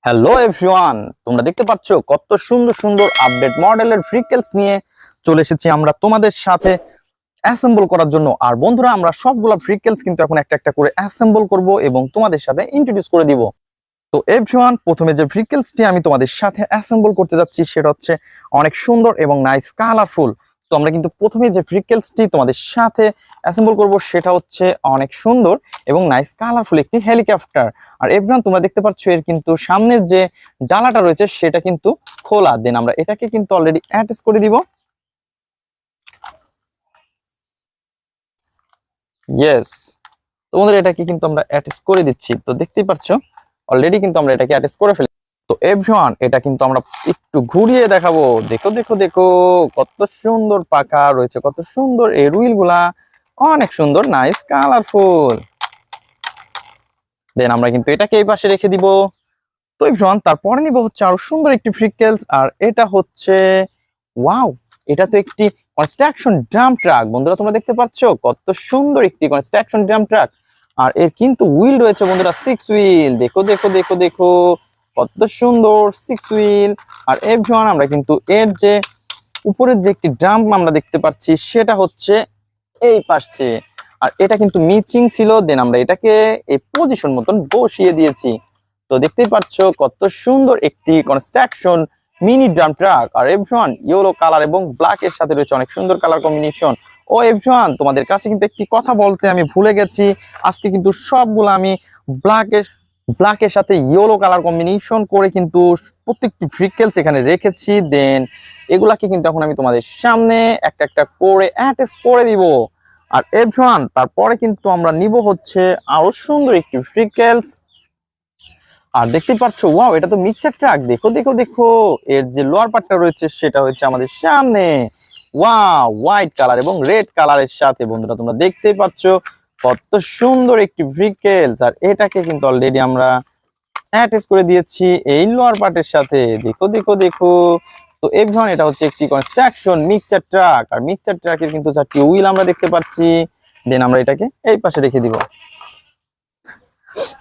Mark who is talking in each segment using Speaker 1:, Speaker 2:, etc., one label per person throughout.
Speaker 1: Hello everyone, তোমরা দেখতে পাচ্ছ কত সুন্দর সুন্দর আপডেট মডেলের ফ্রিকেলস নিয়ে চলে এসেছি আমরা তোমাদের সাথে অ্যাসেম্বল করার জন্য। আর বন্ধুরা, আমরা সবগুলো ফ্রিকেলস কিন্তু এখন একটা একটা করে অ্যাসেম্বল করব এবং তোমাদের সাথে ইন্ট্রোডিউস করে দিব। তো এভরিওয়ান, প্রথমে যে ফ্রিকেলসটি আমি তোমাদের সাথে অ্যাসেম্বল করতে যাচ্ছি সেটা হচ্ছে অনেক সুন্দর এবং নাইস কালারফুল। তো আমরা কিন্তু প্রথমে যে ফ্রিকেলসটি তোমাদের সাথে অ্যাসেম্বল করব সেটা হচ্ছে অনেক সুন্দর এবং নাইস কালারফুল একটি হেলিকপ্টার। আর এভরিওয়ান, তোমরা দেখতে পাচ্ছ এর কিন্তু সামনের যে ডালাটা রয়েছে সেটা কিন্তু খোলা। দেন আমরা এটাকে কিন্তু অলরেডি অ্যাটাচ করে দিব। ইয়েস, তোমাদের এটাকে কিন্তু আমরা অ্যাটাচ করে দিচ্ছি। তো দেখতেই পাচ্ছ অলরেডি কিন্তু আমরা এটাকে অ্যাটাচ করে ফেলি। তো এভরিওয়ান, এটা কিন্তু আমরা একটু ঘুরিয়ে দেখাবো। দেখো দেখো দেখো, কত সুন্দর পাখা রয়েছে, কত সুন্দর এই হুইল গুলা, অনেক সুন্দর নাইস কালারফুল। দেন আমরা কিন্তু এটাকে এই পাশে রেখে দিব। তো এভরিওয়ান, তারপরে নিব হচ্ছে আরো সুন্দর একটি ফ্রিকেলস। আর এটা হচ্ছে ওয়াও, এটা তো একটি কনস্ট্রাকশন ড্রাম ট্রাক। বন্ধুরা, তোমরা দেখতে পাচ্ছ কত সুন্দর একটি কনস্ট্রাকশন ড্রাম ট্রাক। আর এর কিন্তু হুইল রয়েছে বন্ধুরা 6 হুইল। দেখো দেখো দেখো দেখো, কত সুন্দর 6 হুইল। আর এভরিওয়ান, আমরা কিন্তু এর যে উপরের যে একটি ড্রাম আমরা দেখতে পাচ্ছি সেটা হচ্ছে এই পাশে। আর এটা কিন্তু মিচিং ছিল। দেন আমরা এটাকে এই পজিশন মতন বসিয়ে দিয়েছি। তো দেখতেই পাচ্ছ কত সুন্দর একটি কনস্ট্রাকশন মিনি ড্রাম ট্রাক। আর এভরিওয়ান, ইয়েলো কালার এবং ব্ল্যাক এর সাথে রয়েছে অনেক সুন্দর কালার কম্বিনেশন। ও এভরিওয়ান, তোমাদের কাছে কিন্তু একটি কথা বলতে আমি ভুলে গেছি। আজকে কিন্তু সবগুলো আমি ব্ল্যাকের সাথে ইয়েলো কালার কম্বিনেশন করে কিন্তু প্রত্যেকটি ফ্রিকেলস এখানে রেখেছি। দেন এগুলাকে কিন্তু এখন আমি তোমাদের সামনে একটা একটা করে অ্যাটাচ করে দিব। আর এভরিওয়ান, তারপরে কিন্তু আমরা নিব হচ্ছে আরো সুন্দর একটি ফ্রিকেলস। আর দেখতেই পাচ্ছ ওয়াও, এটা তো মিক্সচার ট্রাক। দেখো দেখো দেখো, এর যে লোয়ার পার্টটা রয়েছে সেটা হচ্ছে আমাদের সামনে। ওয়াও, হোয়াইট কালার এবং রেড কালারের সাথে। বন্ধুরা, তোমরা দেখতেই পাচ্ছ কত সুন্দর একটি ভেহিকেলস। আর এটাকে কিন্তু অলরেডি আমরা অ্যাটাচ করে দিয়েছি এই লোয়ার পার্টের সাথে। দেখো দেখো দেখো। তো এভরিওয়ান, এটা হচ্ছে একটি কনস্ট্রাকশন মিক্সচার ট্রাক। আর মিক্সচার ট্রাকের কিন্তু 4টি হুইল আমরা দেখতে পাচ্ছি। দেন আমরা এটাকে এই পাশে রেখে দিব।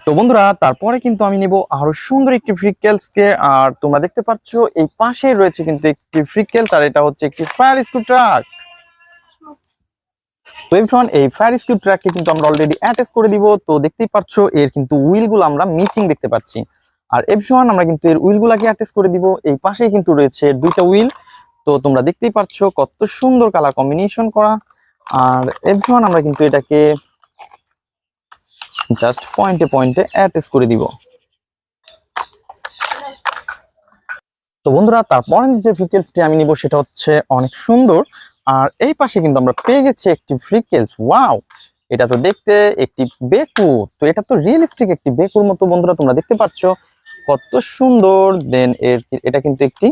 Speaker 1: তো বন্ধুরা, তারপরে কিন্তু আমি নিব আরো সুন্দর একটি ফ্রিকেলস কে। আর তোমরা দেখতে পাচ্ছ এই পাশে রয়েছে কিন্তু একটি ফ্রিকেলস। আর এটা হচ্ছে একটি ফায়ার স্কুড ট্রাক। তো এভরিওয়ান, এই ফায়ার স্কুড ট্রাককে কিন্তু আমরা অলরেডি অ্যাটাচ করে দিব। তো দেখতেই পাচ্ছ এর কিন্তু হুইল গুলো আমরা মিচিং দেখতে পাচ্ছি। আর এভরিওয়ান, আমরা কিন্তু এর হুইল গুলাকে অ্যাটাচ করে দিব। এই পাশেই কিন্তু রয়েছে দুইটা হুইল। তো তোমরা দেখতেই পাচ্ছ কত সুন্দর কালার কম্বিনেশন করা। আর এভরিওয়ান, আমরা কিন্তু এটাকে জাস্ট পয়েন্টে পয়েন্টে অ্যাটাচ করে দিব। তো বন্ধুরা, তারপরে যে ফ্রিকেলসটি আমি নিব সেটা হচ্ছে অনেক সুন্দর। আর এই পাশে কিন্তু আমরা পেয়ে গেছি একটি ফ্রিকেলস। ওয়াও, এটা তো দেখতে একটি বেকু। তো এটা তো রিয়েলিস্টিক একটি বেকুর মতো। বন্ধুরা, তোমরা দেখতে পাচ্ছ কত সুন্দর। দেন এটা কিন্তু একটি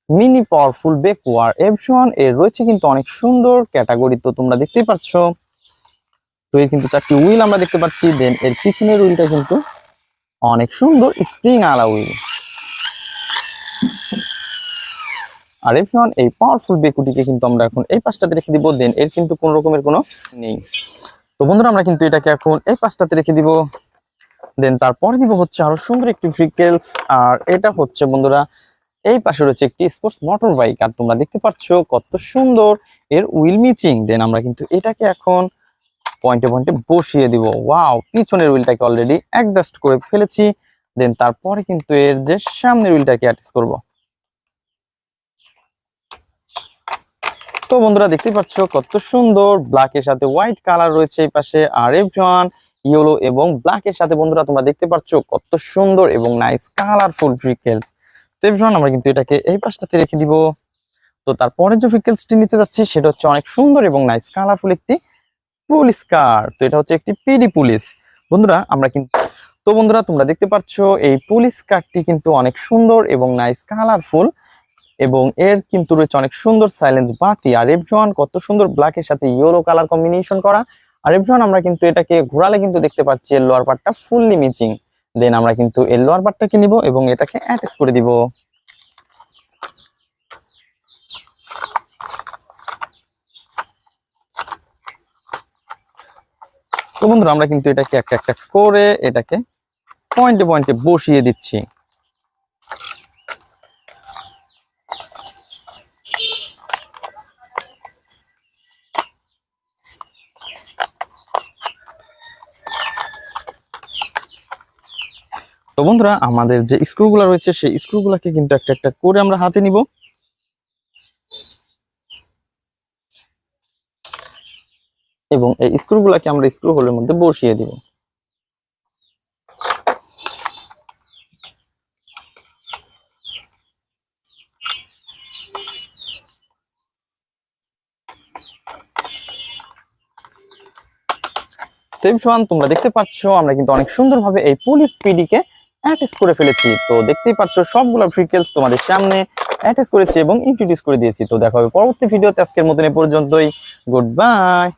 Speaker 1: মিনি পাওয়ারফুল বেকু। আর এভরিওয়ান, এর রয়েছে কিন্তু অনেক সুন্দর ক্যাটাগরি। তো তোমরা দেখতেই পাচ্ছ। তো এর কিন্তু 4টি হুইল আমরা দেখতে পাচ্ছি। দেন এর পিছনের হুইলটা কিন্তু অনেক সুন্দর স্প্রিং আলা হুইল। আর এভরিওয়ান, এই পাওয়ারফুল বেকুটিকে কিন্তু আমরা এখন এই পাশটাতে রেখে দিব। দেন এর কিন্তু কোনো রকমের কোনো নেই। তো বন্ধুরা, আমরা কিন্তু এটাকে এখন এই পাশটাতে রেখে দিব। দেন তারপরে দিব হচ্ছে আরো সুন্দর একটি ফ্রিকেলস। আর এটা হচ্ছে বন্ধুরা এই পাশে রয়েছে একটি স্পোর্টস মোটর বাইক। আর তোমরা দেখতে পাচ্ছ কত সুন্দর এর হুইল মিচিং। দেন আমরা কিন্তু এটাকে এখন পয়েন্টে পয়েন্টে বসিয়ে দিব। ওয়াও, পিছনের হুইলটাকে অলরেডি অ্যাডজাস্ট করে ফেলেছি। দেন তারপরে কিন্তু এর যে সামনের হুইলটাকে অ্যাটাচ করব। তো বন্ধুরা, দেখতে পাচ্ছ কত সুন্দর ব্ল্যাক এর সাথে হোয়াইট কালার রয়েছে এই পাশে। আর এভরিওয়ান, ইয়েলো এবং ব্ল্যাক এর সাথে বন্ধুরা তোমরা দেখতে পাচ্ছ কত সুন্দর এবং নাইস কালারফুল ফ্রিকেলস। তো এভরিওয়ান, আমরা কিন্তু এটাকে এই পাশটাতে রেখে দিব। তো তারপরে যে ফ্রিকেলসটি নিতে যাচ্ছি সেটা হচ্ছে অনেক সুন্দর এবং নাইস কালারফুল একটি পুলিশ কার। তো এটা হচ্ছে একটি পিডি পুলিশ। বন্ধুরা, আমরা কিন্তু তো বন্ধুরা, তোমরা দেখতে পাচ্ছ এই পুলিশ কারটি কিন্তু অনেক সুন্দর এবং নাইস কালারফুল। এবং এর কিন্তু রয়েছে অনেক সুন্দর সাইলেন্স বাতি। আর এভরিওয়ান, কত সুন্দর ব্ল্যাক এর সাথে ইয়েলো কালার কম্বিনেশন করা। আর এভরিওয়ান, আমরা কিন্তু এটাকে ঘোরালে কিন্তু দেখতে পাচ্ছি এর লোয়ার পার্টটা ফুললি মিচিং। দেন আমরা কিন্তু এর লোয়ার পার্টটাকে নিব এবং এটাকে অ্যাটাচ করে দিব। তো বন্ধুরা, আমরা কিন্তু এটাকে একটা একটা করে এটাকে পয়েন্টে পয়েন্টে বসিয়ে দিচ্ছি। তো বন্ধুরা আমাদের যে স্ক্রুগুলো রয়েছে সেই স্ক্রুগুলোকে কিন্তু একটা একটা করে আমরা হাতে নিব এবং এই স্ক্রুগুলোকে আমরা স্ক্রু হোলের মধ্যে বসিয়ে দিব। তো এভরিওয়ান তোমরা দেখতে পাচ্ছ আমরা কিন্তু অনেক সুন্দরভাবে এই পুলিশ পিডিকে অ্যাটাচ করে ফেলেছি। তো দেখতেই পাচ্ছ সবগুলো ফ্রিকেলস তোমাদের সামনে অ্যাটাচ করেছি এবং ইন্ট্রোডিউস করে দিয়েছি। তো দেখা হবে পরবর্তী ভিডিওতে, আজকের মতন এ পর্যন্তই। Good bye.